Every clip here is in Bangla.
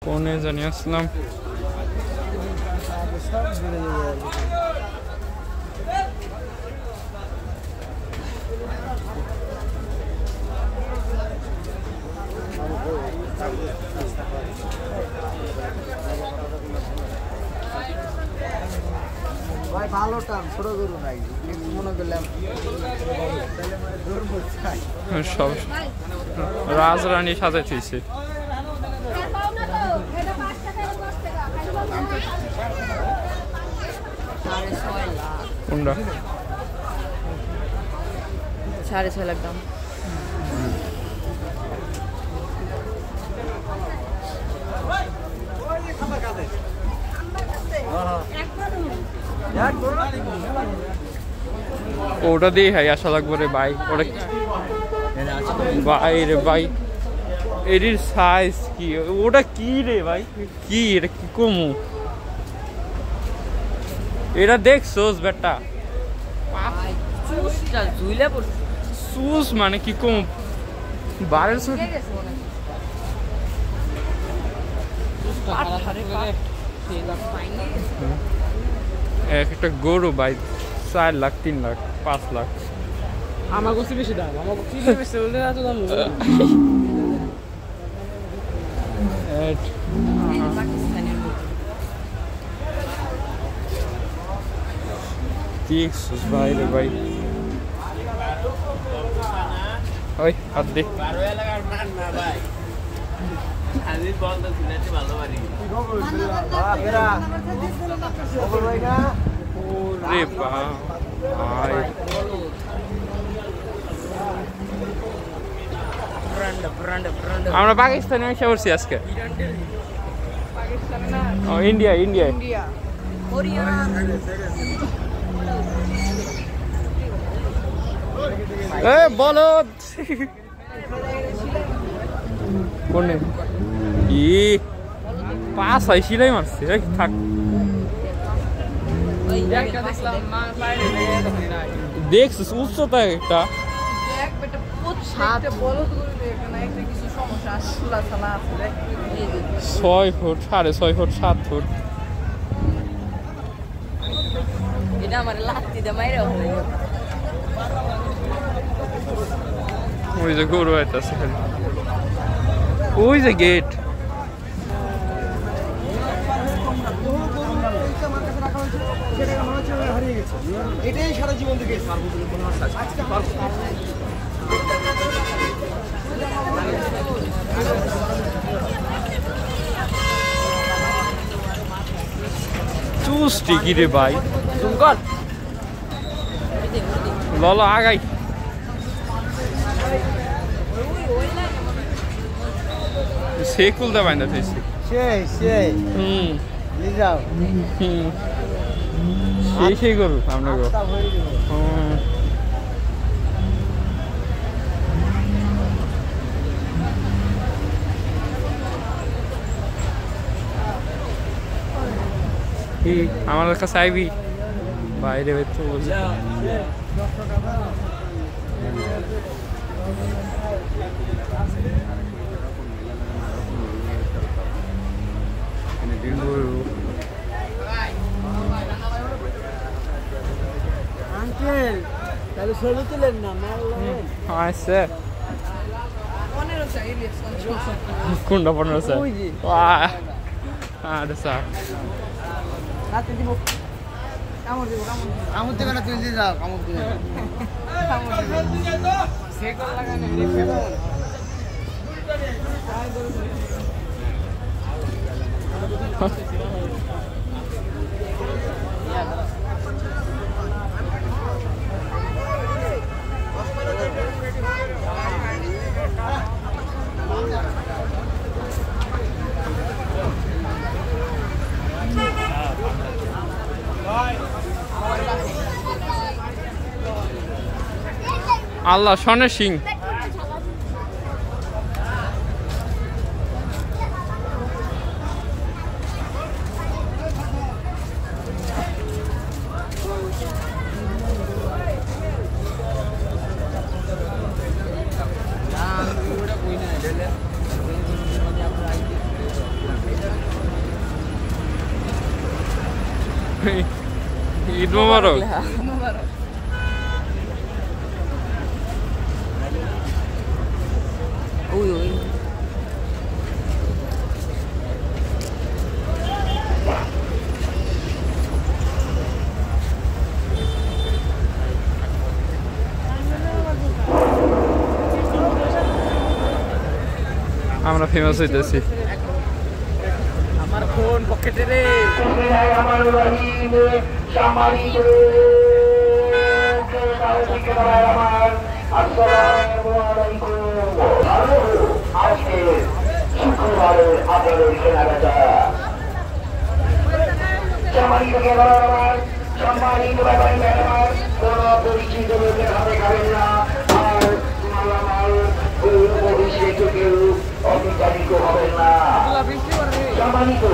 কোনে জানি আসলাম। ভাই ভালো টান ছোট গরু নাই মনে করলাম সব রাজরানী সাজাইছে। কোনটা 6.5 লাখ দাম। ওটা দিয়ে হাই আসা লাগবে রে ভাই। ওটা ভাই রে ভাই এর সাইজ কি? ওটা কি রে ভাই? কি এটা কি কমু? এটা দেখছোস বেটা? সুস মানে কি কম বারের একটা গরু ভাই 4 লাখ 3 লাখ 5 লাখ। আমার কাছে বেশি দাম, আমার কাছে বেশি বলতে এত দাম দেখছোস ভাই রে ভাই। ওই হাত দে। আমরা পাকিস্তানে এসে পড়ছি আজকে। ইন্ডিয়া ইন্ডিয়া বলো কোনে ই 5 সিলাই মারছে। থাক দেখছিস উচ্চতা একটা 6 ফুট 6.5 ফুট 7 ফুট। এটা আমার লাত্তি দে মাইরা হলো। ওই যে গরু আইতাছে খালি। ওই যে গেট। এটাই সারা জীবন থেকে চুষ্টি কি রে ভাই? ললো আগাই সে খুলতে পাই না ফেসি সেই যাও সেই করু আমরা গো। আমার কাছে আইবি বাইরে তো আঙ্কেল তাহলে ছবি তুলেন না আচ্ছা কোনটা 15 স্যার রাতে দিব কামড় দিব কামড় দেবে না তুই দিয়ে যাও কামড় দিবে সে কল লাগানো আল্লাহ সনে সিং ঈদ মোবারক। ওই ওই আমরা ফেমাস হইতেছি। আমার ফোন পকেটে রে। আমার আসসালামু আলাইকুম। আজকে শুক্রবারের আপনাদের কেনাকাটা সম্মানিত আমার সম্মানিত ব্যাপারী আমার কোন পরিচিত লোকের হাতে খাবেন না। আর মালামাল কেউ অবিচারিত হবেন না। সম্মানিত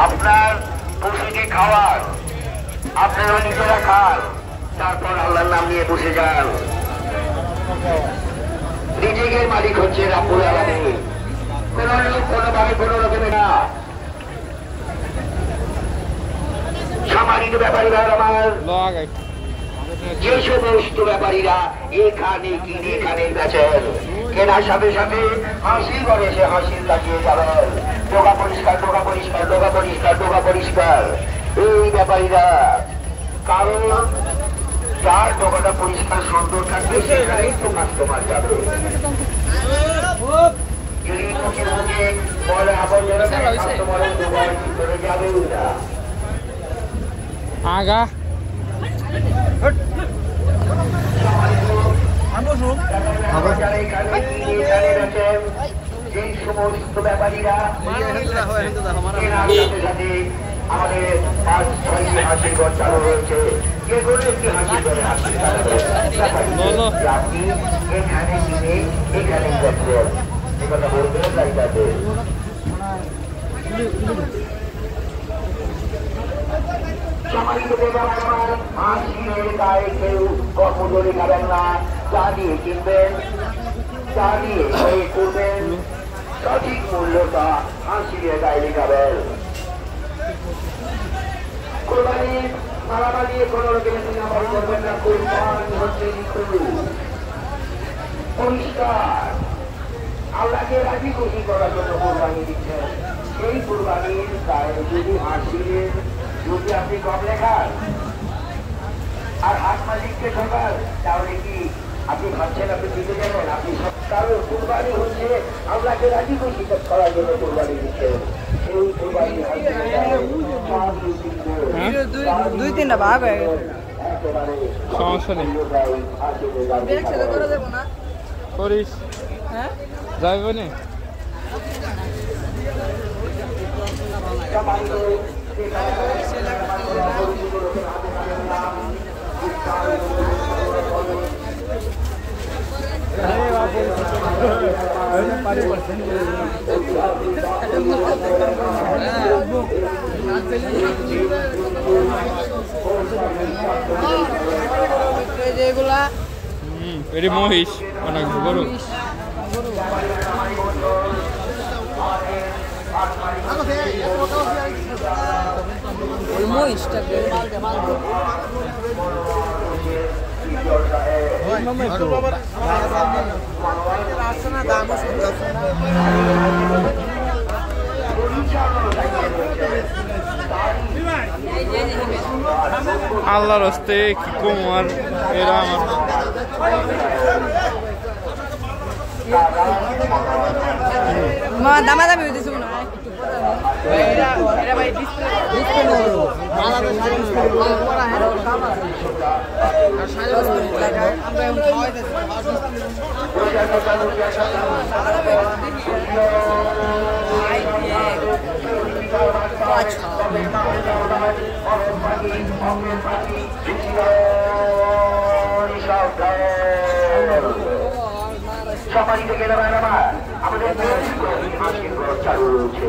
আপনার পশুকে খাওয়ার, আপনারা নিজেরা খান, তারপর আল্লাহর নাম নিয়ে বসে যান। নিজেকে মালিক হচ্ছে রাব্বুল আলামিন, কোনোভাবে কোনো রকমের না। সম্মানিত ব্যাপারী ভাই আমার, যে সমস্ত ব্যাপারীরা এখানে কিনে এখানে বেচেন, কেনার সাথে সাথে হাসি করে সে হাসির লাগিয়ে যাবেন। ডোকা পরিষ্কার, ডোকা পরিষ্কার, ডোকা পরিষ্কার, ডোকা পরিষ্কার। এই ব্যাপারীরা, কারণ যার ডোকাটা পরিষ্কার সুন্দর থাকবে সেখানেই তো কাস্টমার যাবে। যদি মুখে মুখে বলে আবর্জনা কাস্টমারের দোকান ভিতরে যাবেই না। আগা যে সমস্ত ব্যাপারীরা আমাদের 5-6টি হাসির ঘর চালু রয়েছে, যে কোনো একটি হাসির ঘরে হাসির আপনি এখানে কিনে এখানেই যাচ্ছেন, এ কথা বলতে চাইতে। সম্মানিত আমার হাসির গায়ে কেউ কর্মজলি খাবেন না। চা দিয়ে কিনবেন, চা দিয়ে করবেন, সঠিক মূল্যটা হাসির গায়ে লিখাবেন। কোরবানির মালামাল দিয়ে কোন রকমের চিনাবাড়ি করবেন না। কোরবানি হচ্ছে পরিষ্কার, আল্লাহকে রাজি খুশি করার জন্য কোরবানি দিচ্ছেন। সেই কোরবানির গায়ে যদি হাসির যদি আপনি কম লেখান আর হাত মালিককে ঠকান, তাহলে কি আপনি খাচ্ছেন, আপনি দিতে যাবেন? আপনি সব কারণ কোরবানি হচ্ছে আল্লাহকে রাজি খুশি করার জন্য কোরবানি দিচ্ছেন। সেই কোরবানি দুই তিনটা ভাগ হয়ে গেছে। সমস্যা নেই, করিস যাইব না। যেগুলা এটি মহিষ, অনেক গরু। ওই মহিষটাকে আল্লাহর হস্তে কি কম আর এরা আমার দামাদামি হইতেছে মনে হয়। সম্মানিত গেলাম আমাদের চালু রয়েছে।